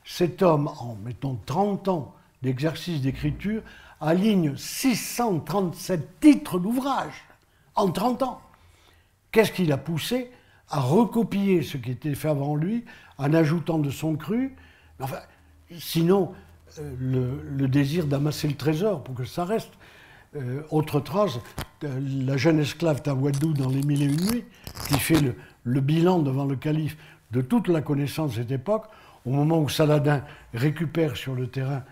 Cet homme, en mettons 30 ans d'exercice d'écriture, aligne 637 titres d'ouvrages en 30 ans. Qu'est-ce qui l'a poussé à recopier ce qui était fait avant lui, en ajoutant de son cru? Enfin, sinon, le désir d'amasser le trésor pour que ça reste. Autre trace, la jeune esclave Tawadou dans Les Mille et Une Nuits, qui fait le bilan devant le calife de toute la connaissance de cette époque, au moment où Saladin récupère sur le terrain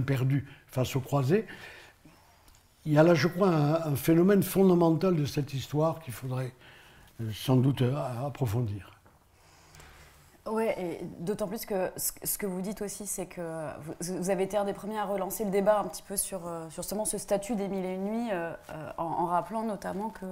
perdu face aux croisés. Il y a là, je crois, un phénomène fondamental de cette histoire qu'il faudrait sans doute approfondir. Oui, et d'autant plus que ce que vous dites aussi, c'est que vous avez été un des premiers à relancer le débat un petit peu sur justement ce statut des Mille et une nuits, en rappelant notamment que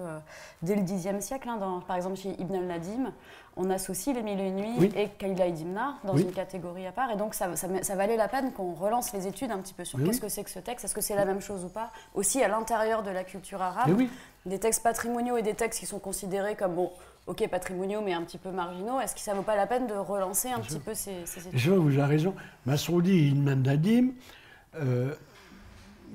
dès le Xe siècle, hein, par exemple chez Ibn al-Nadim, on associe les Mille et une nuits Oui. et Kayla et Dimna dans Oui. une catégorie à part. Et donc ça valait la peine qu'on relance les études un petit peu sur Mais qu'est-ce oui. que c'est que ce texte, est-ce que c'est la même chose ou pas, aussi à l'intérieur de la culture arabe. Mais oui. Des textes patrimoniaux et des textes qui sont considérés comme, bon, ok, patrimoniaux, mais un petit peu marginaux. Est-ce que ça ne vaut pas la peine de relancer un petit peu ces études? Je vous avez raison. Masroudi Ibn al-Nadim,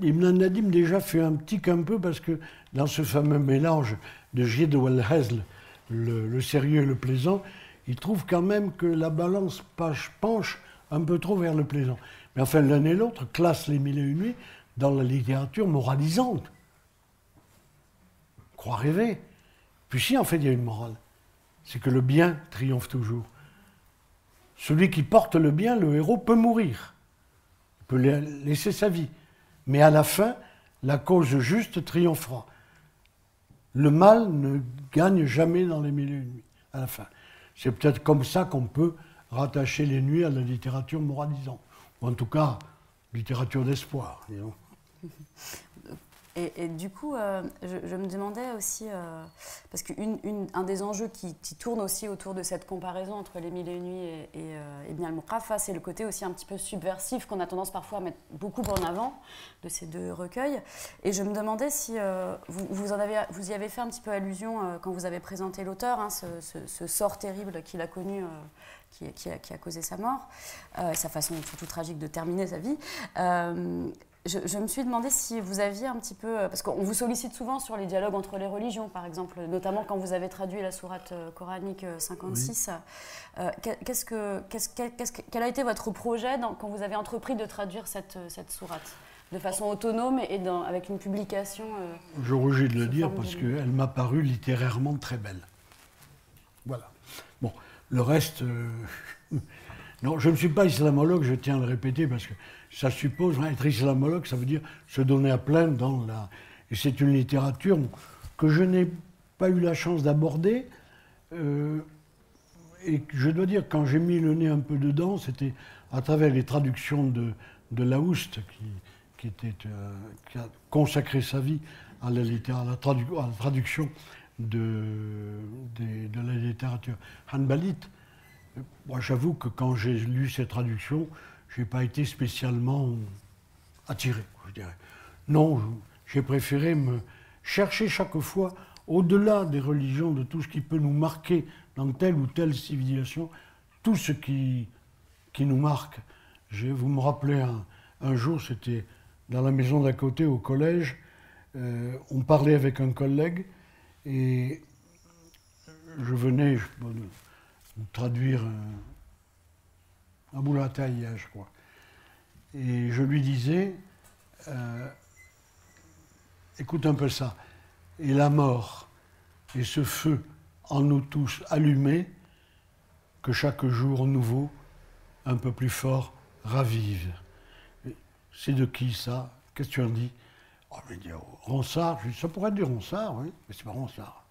Ibn al-Nadim déjà fait un petit qu'un peu parce que dans ce fameux mélange de Jid wal-Hazl, le sérieux et le plaisant, il trouve quand même que la balance penche un peu trop vers le plaisant. Mais enfin, l'un et l'autre classent les Mille et une nuits dans la littérature moralisante. Crois rêver. Puis si, en fait, il y a une morale. C'est que le bien triomphe toujours. Celui qui porte le bien, le héros, peut mourir. Il peut laisser sa vie. Mais à la fin, la cause juste triomphera. Le mal ne gagne jamais dans les Mille et une nuits, à la fin. C'est peut-être comme ça qu'on peut rattacher les nuits à la littérature moralisante. Ou en tout cas, littérature d'espoir, disons. Et du coup, je me demandais aussi, parce qu'un des enjeux qui tourne aussi autour de cette comparaison entre les Mille et une nuits et Ibn al-Muqaffa, c'est le côté aussi un petit peu subversif qu'on a tendance parfois à mettre beaucoup en avant de ces deux recueils. Et je me demandais si vous y avez fait un petit peu allusion quand vous avez présenté l'auteur, hein, ce sort terrible qu'il a connu, qui a causé sa mort, sa façon surtout tragique de terminer sa vie. Je me suis demandé si vous aviez un petit peu... Parce qu'on vous sollicite souvent sur les dialogues entre les religions, par exemple, notamment quand vous avez traduit la sourate coranique 56. Oui. Quel a été votre projet quand vous avez entrepris de traduire cette sourate de façon autonome et avec une publication Je rougis de le dire parce qu'elle m'a paru littérairement très belle. Voilà. Bon, le reste... Non, je ne suis pas islamologue, je tiens à le répéter, parce que ça suppose, être islamologue, ça veut dire se donner à plein dans la... Et c'est une littérature que je n'ai pas eu la chance d'aborder, et je dois dire, quand j'ai mis le nez un peu dedans, c'était à travers les traductions de Laoust, qui a consacré sa vie à la traduction de la littérature hanbalite. Moi, j'avoue que quand j'ai lu cette traduction, je n'ai pas été spécialement attiré, je dirais. Non, j'ai préféré me chercher chaque fois, au-delà des religions, de tout ce qui peut nous marquer dans telle ou telle civilisation, tout ce qui nous marque. Vous me rappelez un jour, c'était dans la maison d'à côté, au collège, on parlait avec un collègue, et je venais... traduire Abou Lataïa, je crois. Et je lui disais, écoute un peu ça, et la mort, et ce feu en nous tous allumé, que chaque jour nouveau, un peu plus fort, ravive. C'est de qui ça? Qu'est-ce que tu en dis? Oh, je dis, Ronsard. Je dis, ça pourrait être du Ronsard, oui, mais c'est pas Ronsard.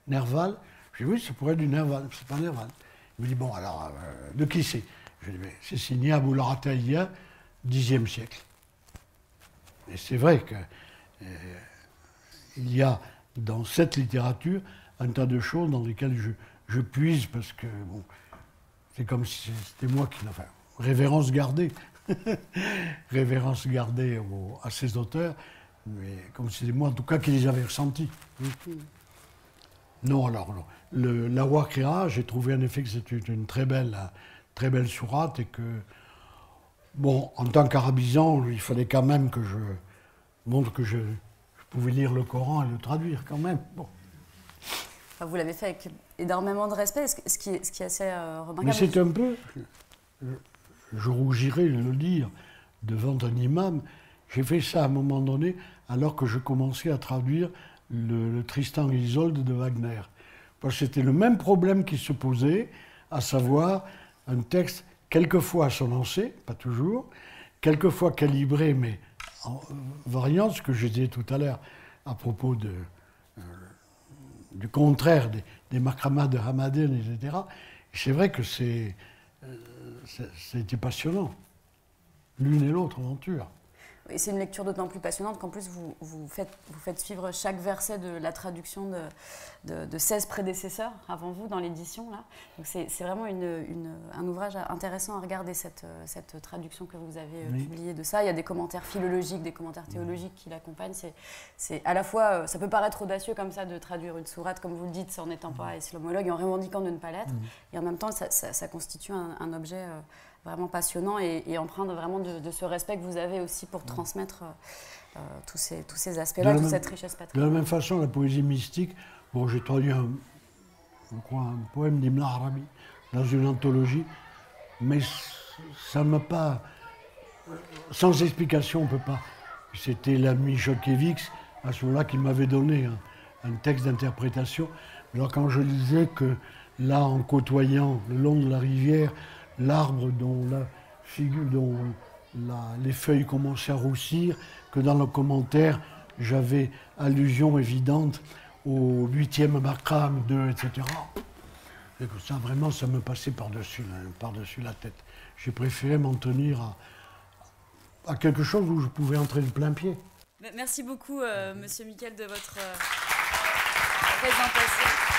Nerval. Je dis, oui, ça pourrait être du Nerval, c'est pas Nerval. Il me dit, bon, alors, de qui c'est? Je dis, mais c'est signé Abou Lataïa, Xe siècle. Et c'est vrai qu'il y a dans cette littérature un tas de choses dans lesquelles je puise, parce que, bon, c'est comme si c'était moi qui... Enfin, révérence gardée. Révérence gardée à ces auteurs, mais comme si c'était moi, en tout cas, qui les avait ressentis. Non, alors, la Waqia, j'ai trouvé en effet que c'était une très belle sourate et que, bon, en tant qu'arabisant, il fallait quand même que je montre que je pouvais lire le Coran et le traduire quand même. Bon. Enfin, vous l'avez fait avec énormément de respect, ce qui est assez remarquable. Mais c'est un peu, je rougirais de le dire devant un imam, j'ai fait ça à un moment donné alors que je commençais à traduire le Tristan et Isolde de Wagner. Parce que c'était le même problème qui se posait, à savoir un texte quelquefois assonancé, pas toujours, quelquefois calibré, mais en variant ce que je disais tout à l'heure à propos du contraire des makramas de Hamadan, etc. C'est vrai que c'était passionnant, l'une et l'autre aventure. Et c'est une lecture d'autant plus passionnante qu'en plus vous faites suivre chaque verset de la traduction de 16 prédécesseurs avant vous dans l'édition. Là. Donc c'est vraiment un ouvrage intéressant à regarder, cette traduction que vous avez publiée de ça. Il y a des commentaires philologiques, des commentaires théologiques qui l'accompagnent. C'est à la fois, ça peut paraître audacieux comme ça de traduire une sourate, comme vous le dites, en n'étant pas islamologue et en revendiquant de ne pas l'être. Et en même temps, ça constitue un objet vraiment passionnant et empreint vraiment de ce respect que vous avez aussi pour transmettre tous ces aspects-là, toute cette richesse patrimoniale. De la même façon, la poésie mystique, bon, j'ai traduit un poème d'Ibn Arabi dans une anthologie, mais ça ne m'a pas... Sans explication, on ne peut pas. C'était l'ami Jolkiewicz, à ce moment-là, qui m'avait donné un texte d'interprétation. Alors quand je lisais que là, en côtoyant le long de la rivière, l'arbre dont les feuilles commençaient à roussir, que dans le commentaire, j'avais allusion évidente au 8e maqam, etc. Et que ça, vraiment, ça me passait par-dessus la tête. J'ai préféré m'en tenir à quelque chose où je pouvais entrer de plein pied. Merci beaucoup, Monsieur Miquel, de votre présentation.